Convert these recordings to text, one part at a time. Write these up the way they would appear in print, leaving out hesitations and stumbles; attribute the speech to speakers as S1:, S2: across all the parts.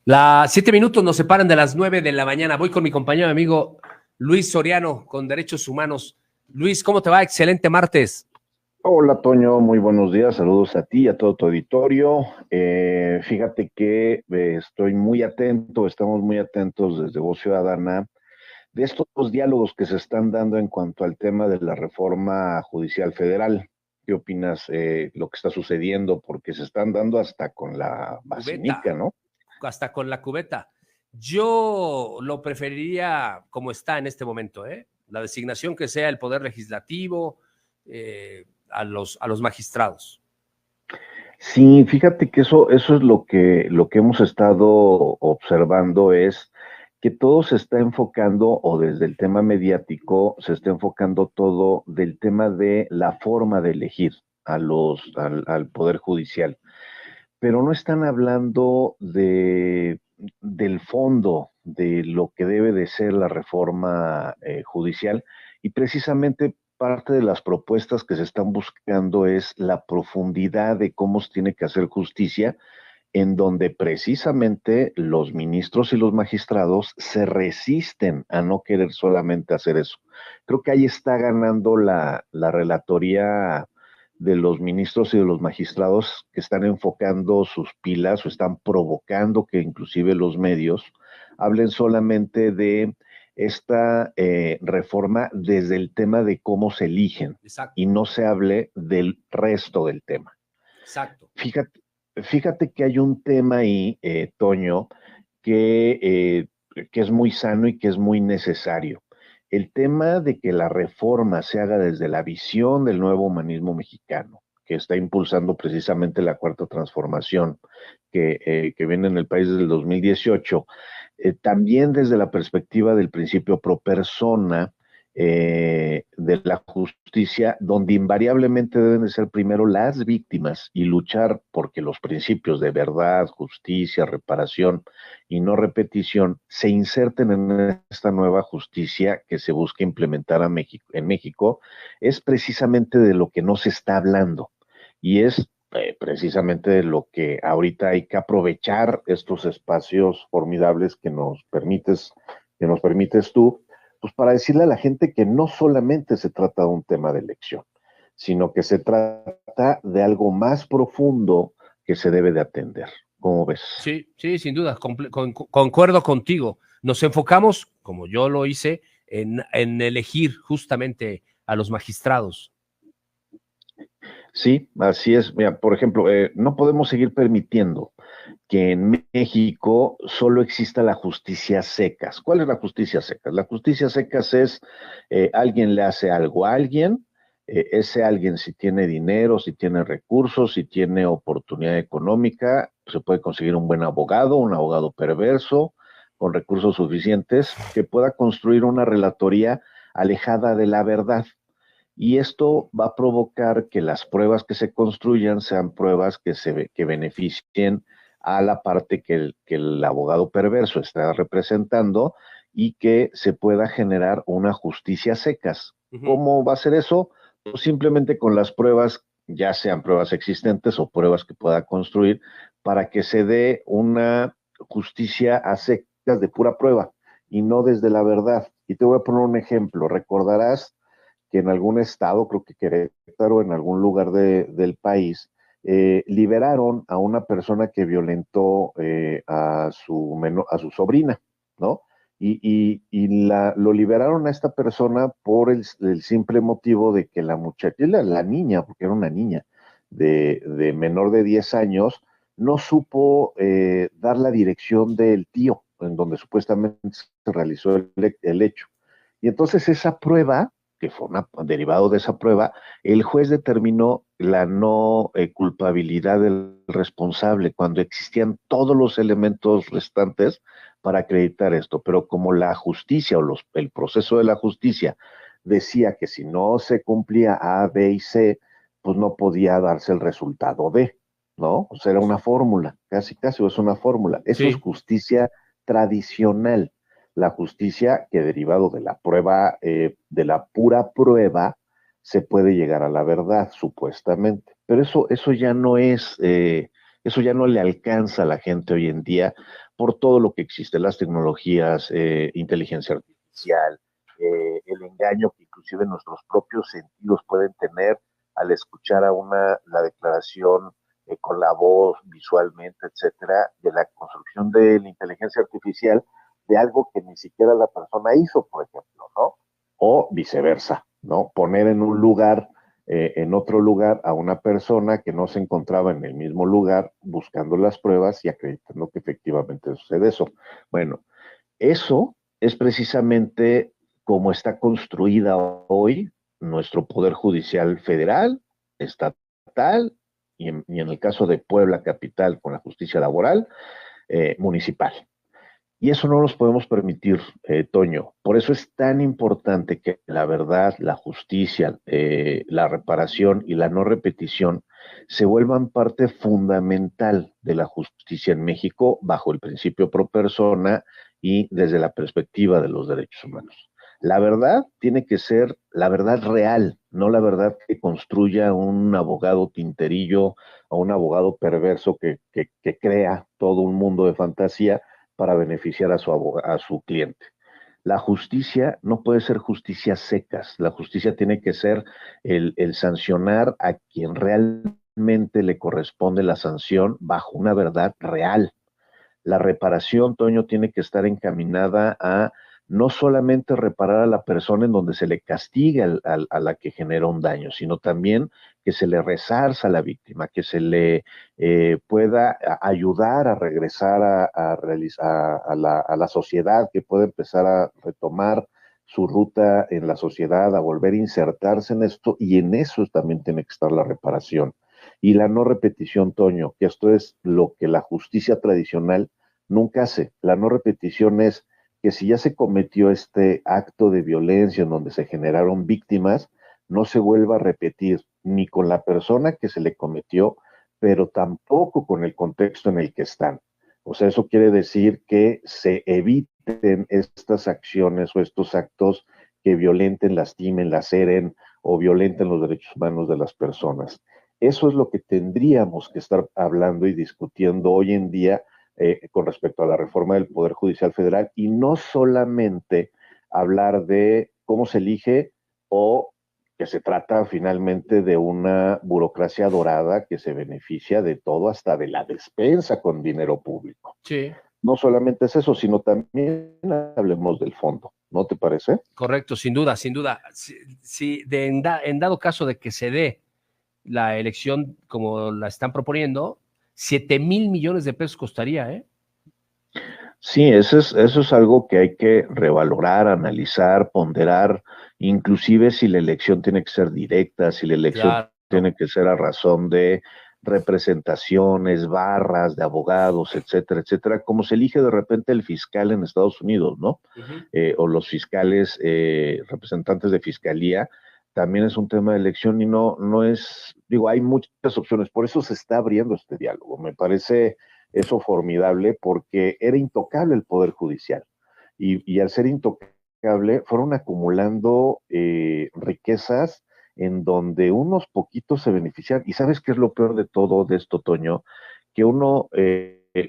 S1: Las 7 minutos nos separan de las 9 de la mañana. Voy con mi compañero y amigo Luis Soriano, con Derechos Humanos. Luis, ¿cómo te va? Excelente martes.
S2: Hola Toño, muy buenos días, saludos a ti y a todo tu auditorio. Fíjate que estoy muy atento, estamos muy atentos desde Voz Ciudadana de estos diálogos que se están dando en cuanto al tema de la reforma judicial federal. ¿Qué opinas lo que está sucediendo? Porque se están dando hasta con la
S1: Cubeta,
S2: vacinica, ¿no?
S1: hasta con la cubeta. Yo lo preferiría como está en este momento, ¿eh? La designación que sea el Poder Legislativo, a los magistrados.
S2: Sí, fíjate que eso es lo que hemos estado observando es que todo se está enfocando, o desde el tema mediático, se está enfocando todo del tema de la forma de elegir al Poder Judicial, pero no están hablando del fondo de lo que debe de ser la reforma judicial, y precisamente parte de las propuestas que se están buscando es la profundidad de cómo se tiene que hacer justicia, en donde precisamente los ministros y los magistrados se resisten a no querer solamente hacer eso. Creo que ahí está ganando la relatoría de los ministros y de los magistrados, que están enfocando sus pilas o están provocando que inclusive los medios hablen solamente de esta reforma desde el tema de cómo se eligen,
S1: Exacto,
S2: y no se hable del resto del tema.
S1: exacto.
S2: Fíjate, fíjate que hay un tema ahí, Toño, que, que es muy sano y que es muy necesario. El tema de que la reforma se haga desde la visión del nuevo humanismo mexicano, que está impulsando precisamente la cuarta transformación, que viene en el país desde el 2018, también desde la perspectiva del principio pro persona, de la justicia, donde invariablemente deben de ser primero las víctimas y luchar porque los principios de verdad, justicia, reparación y no repetición se inserten en esta nueva justicia que se busca implementar en México, es precisamente de lo que no se está hablando, y es precisamente de lo que ahorita hay que aprovechar estos espacios formidables que nos permites tú, pues para decirle a la gente que no solamente se trata de un tema de elección, sino que se trata de algo más profundo que se debe de atender. ¿Cómo ves?
S1: Sí, sí, sin duda, concuerdo contigo. Nos enfocamos, como yo lo hice, en elegir justamente a los magistrados.
S2: Sí, así es. Mira, por ejemplo, no podemos seguir permitiendo que en México solo exista la justicia secas. ¿Cuál es la justicia secas? La justicia secas es alguien le hace algo a alguien, ese alguien, si tiene dinero, si tiene recursos, si tiene oportunidad económica, se puede conseguir un abogado perverso, con recursos suficientes, que pueda construir una relatoría alejada de la verdad. Y esto va a provocar que las pruebas que se construyan sean pruebas que beneficien a la parte que el abogado perverso está representando, y que se pueda generar una justicia secas.
S1: Uh -huh.
S2: ¿Cómo va a ser eso? Pues simplemente con las pruebas, ya sean pruebas existentes o pruebas que pueda construir, para que se dé una justicia a secas de pura prueba y no desde la verdad. Y te voy a poner un ejemplo. Recordarás que en algún estado, creo que Querétaro, en algún lugar del país, liberaron a una persona que violentó a su sobrina, ¿no? Lo liberaron a esta persona por el simple motivo de que la muchacha, la niña, porque era una niña de menor de 10 años, no supo dar la dirección del tío, en donde supuestamente se realizó el hecho. Y entonces esa prueba, que fue derivado de esa prueba, el juez determinó la no culpabilidad del responsable, cuando existían todos los elementos restantes para acreditar esto. Pero como la justicia, o el proceso de la justicia decía que si no se cumplía A, B y C, pues no podía darse el resultado D, ¿no? O sea, era una fórmula, casi casi es una fórmula. Eso es
S1: Sí,
S2: justicia tradicional. La justicia que, derivado de la prueba, de la pura prueba, se puede llegar a la verdad, supuestamente. Pero eso ya no es, eso ya no le alcanza a la gente hoy en día, por todo lo que existe, las tecnologías, inteligencia artificial, el engaño que inclusive nuestros propios sentidos pueden tener al escuchar la declaración con la voz, visualmente, etcétera, de la construcción de la inteligencia artificial de algo que ni siquiera la persona hizo, por ejemplo, ¿no? O viceversa, ¿no? Poner en otro lugar a una persona que no se encontraba en el mismo lugar buscando las pruebas y acreditando que efectivamente sucede eso. Bueno, eso es precisamente como está construida hoy nuestro Poder Judicial Federal, estatal y en el caso de Puebla Capital con la justicia laboral, municipal. Y eso no nos podemos permitir, Toño. Por eso es tan importante que la verdad, la justicia, la reparación y la no repetición se vuelvan parte fundamental de la justicia en México bajo el principio pro persona y desde la perspectiva de los derechos humanos. La verdad tiene que ser la verdad real, no la verdad que construya un abogado tinterillo o un abogado perverso que crea todo un mundo de fantasía para beneficiar a su cliente. La justicia no puede ser justicia secas, la justicia tiene que ser el sancionar a quien realmente le corresponde la sanción bajo una verdad real. La reparación, Toño, tiene que estar encaminada a no solamente reparar a la persona en donde se le castiga a la que generó un daño, sino también que se le resarza a la víctima, que se le pueda ayudar a regresar a la sociedad, que pueda empezar a retomar su ruta en la sociedad, a volver a insertarse en esto, y en eso también tiene que estar la reparación. Y la no repetición, Toño, que esto es lo que la justicia tradicional nunca hace. La no repetición es que si ya se cometió este acto de violencia en donde se generaron víctimas, no se vuelva a repetir ni con la persona que se le cometió, pero tampoco con el contexto en el que están. O sea, eso quiere decir que se eviten estas acciones o estos actos que violenten, lastimen, laceren o violenten los derechos humanos de las personas. Eso es lo que tendríamos que estar hablando y discutiendo hoy en día con respecto a la reforma del Poder Judicial Federal y no solamente hablar de cómo se elige o que se trata finalmente de una burocracia dorada que se beneficia de todo, hasta de la despensa con dinero público.
S1: Sí.
S2: No solamente es eso, sino también hablemos del fondo, ¿no te parece?
S1: Correcto, sin duda, sin duda. Si en dado caso de que se dé la elección como la están proponiendo, 7,000 millones de pesos costaría, ¿eh?
S2: Sí, eso es algo que hay que revalorar, analizar, ponderar, inclusive si la elección tiene que ser directa, si la elección
S1: Claro.
S2: tiene que ser a razón de representaciones, barras de abogados, etcétera, etcétera, como se elige de repente el fiscal en Estados Unidos, ¿no? O los fiscales, representantes de fiscalía, también es un tema de elección y no es, digo, hay muchas opciones, por eso se está abriendo este diálogo, me parece eso formidable porque era intocable el Poder Judicial y al ser intocable fueron acumulando riquezas en donde unos poquitos se benefician. ¿Y sabes qué es lo peor de todo de esto, Toño? Que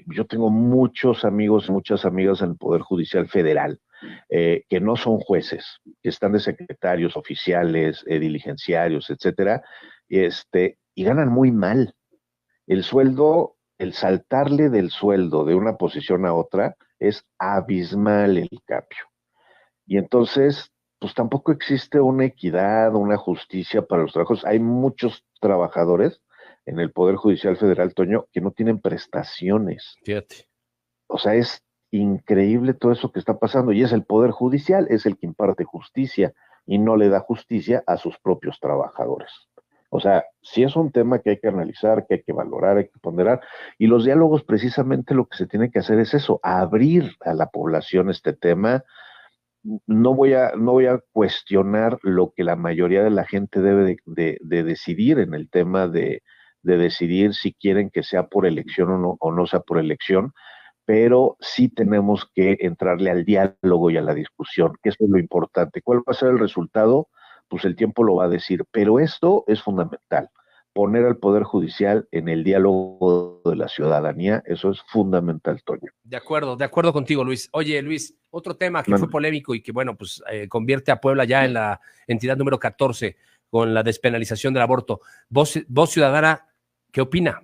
S2: yo tengo muchos amigos, muchas amigas en el Poder Judicial Federal que no son jueces, que están de secretarios, oficiales, diligenciarios, etcétera, y ganan muy mal. El sueldo, el saltarle del sueldo de una posición a otra es abismal el cambio. Y entonces, pues tampoco existe una equidad, una justicia para los trabajos. Hay muchos trabajadores en el Poder Judicial Federal, Toño, que no tienen prestaciones.
S1: Fíjate.
S2: O sea, es increíble todo eso que está pasando. Y es el Poder Judicial, es el que imparte justicia y no le da justicia a sus propios trabajadores. O sea, sí es un tema que hay que analizar, que hay que valorar, hay que ponderar. Y los diálogos, precisamente lo que se tiene que hacer es eso, abrir a la población este tema. No voy a cuestionar lo que la mayoría de la gente debe de decidir en el tema de decidir si quieren que sea por elección o no sea por elección, pero sí tenemos que entrarle al diálogo y a la discusión, que eso es lo importante. ¿Cuál va a ser el resultado? Pues el tiempo lo va a decir, pero esto es fundamental. poner al Poder Judicial en el diálogo de la ciudadanía. Eso es fundamental, Toño.
S1: De acuerdo contigo, Luis. Oye, Luis, otro tema que
S2: No,
S1: fue polémico y que, bueno, pues convierte a Puebla ya en la entidad número 14 con la despenalización del aborto. Voz Ciudadana, ¿qué opina?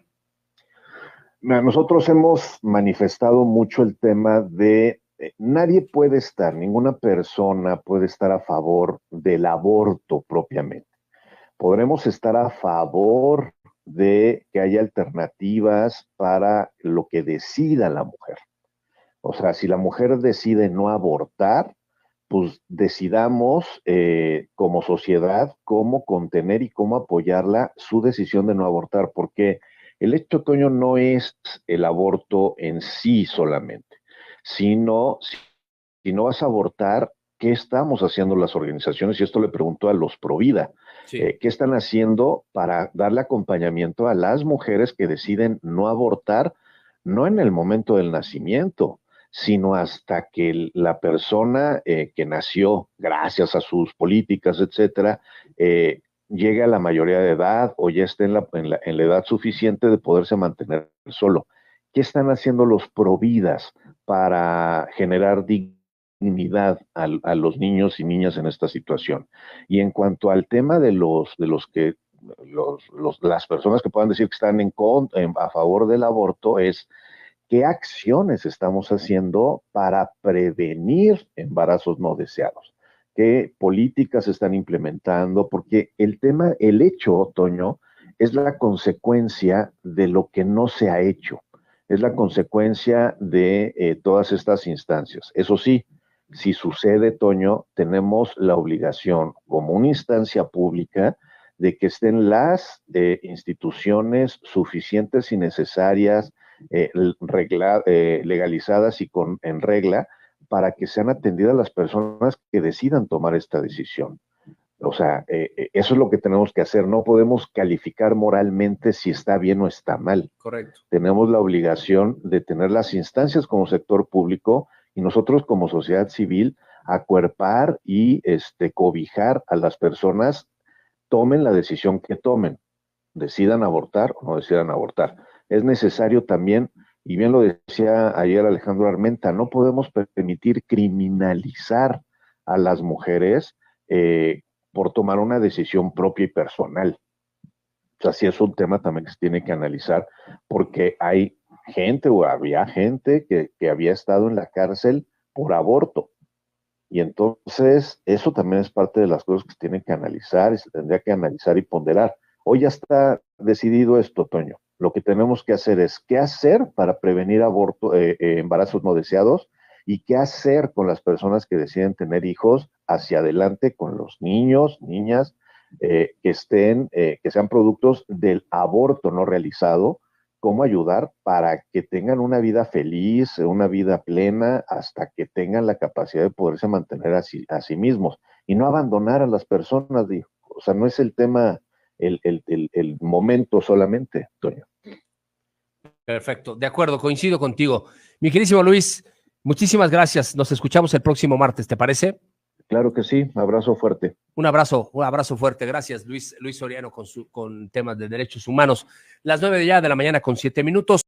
S2: nosotros hemos manifestado mucho el tema de nadie puede estar, ninguna persona puede estar a favor del aborto propiamente. Podremos estar a favor de que haya alternativas para lo que decida la mujer. O sea, si la mujer decide no abortar, pues decidamos como sociedad cómo contener y cómo apoyarla su decisión de no abortar, porque el hecho, Toño, no es el aborto en sí solamente, sino si no vas a abortar, ¿qué estamos haciendo las organizaciones? Y esto le pregunto a los Provida.
S1: Sí.
S2: ¿Qué están haciendo para darle acompañamiento a las mujeres que deciden no abortar, no en el momento del nacimiento, sino hasta que la persona que nació, gracias a sus políticas, etcétera, llegue a la mayoría de edad o ya esté en la edad suficiente de poderse mantener solo? ¿Qué están haciendo los Providas para generar dignidad a los niños y niñas en esta situación? Y en cuanto al tema de las personas que puedan decir que están a favor del aborto, es qué acciones estamos haciendo para prevenir embarazos no deseados, qué políticas se están implementando, porque el hecho, Toño, es la consecuencia de lo que no se ha hecho, es la consecuencia de todas estas instancias. Eso sí, si sucede, Toño, tenemos la obligación como una instancia pública de que estén las instituciones suficientes y necesarias, legalizadas y en regla, para que sean atendidas las personas que decidan tomar esta decisión. O sea, eso es lo que tenemos que hacer. No podemos calificar moralmente si está bien o está mal.
S1: Correcto.
S2: Tenemos la obligación de tener las instancias como sector público y nosotros como sociedad civil acuerpar y cobijar a las personas, tomen la decisión que tomen, decidan abortar o no decidan abortar. Es necesario también, y bien lo decía ayer Alejandro Armenta, no podemos permitir criminalizar a las mujeres por tomar una decisión propia y personal. O sea, sí es un tema también que se tiene que analizar, porque hay gente o había gente que había estado en la cárcel por aborto. Y entonces eso también es parte de las cosas que se tienen que analizar y se tendría que analizar y ponderar. Hoy ya está decidido esto, Toño. Lo que tenemos que hacer es qué hacer para prevenir embarazos no deseados y qué hacer con las personas que deciden tener hijos hacia adelante con los niños, niñas, que sean productos del aborto no realizado, cómo ayudar para que tengan una vida feliz, una vida plena, hasta que tengan la capacidad de poderse mantener a sí mismos y no abandonar a las personas. Digo. O sea, no es el tema, el momento solamente, Toño.
S1: Perfecto, de acuerdo, coincido contigo. Mi querísimo Luis, muchísimas gracias. Nos escuchamos el próximo martes, ¿te parece?
S2: Claro que sí, abrazo fuerte.
S1: Un abrazo fuerte. Gracias, Luis Soriano, con temas de derechos humanos. Las 9 de la mañana con 7 minutos.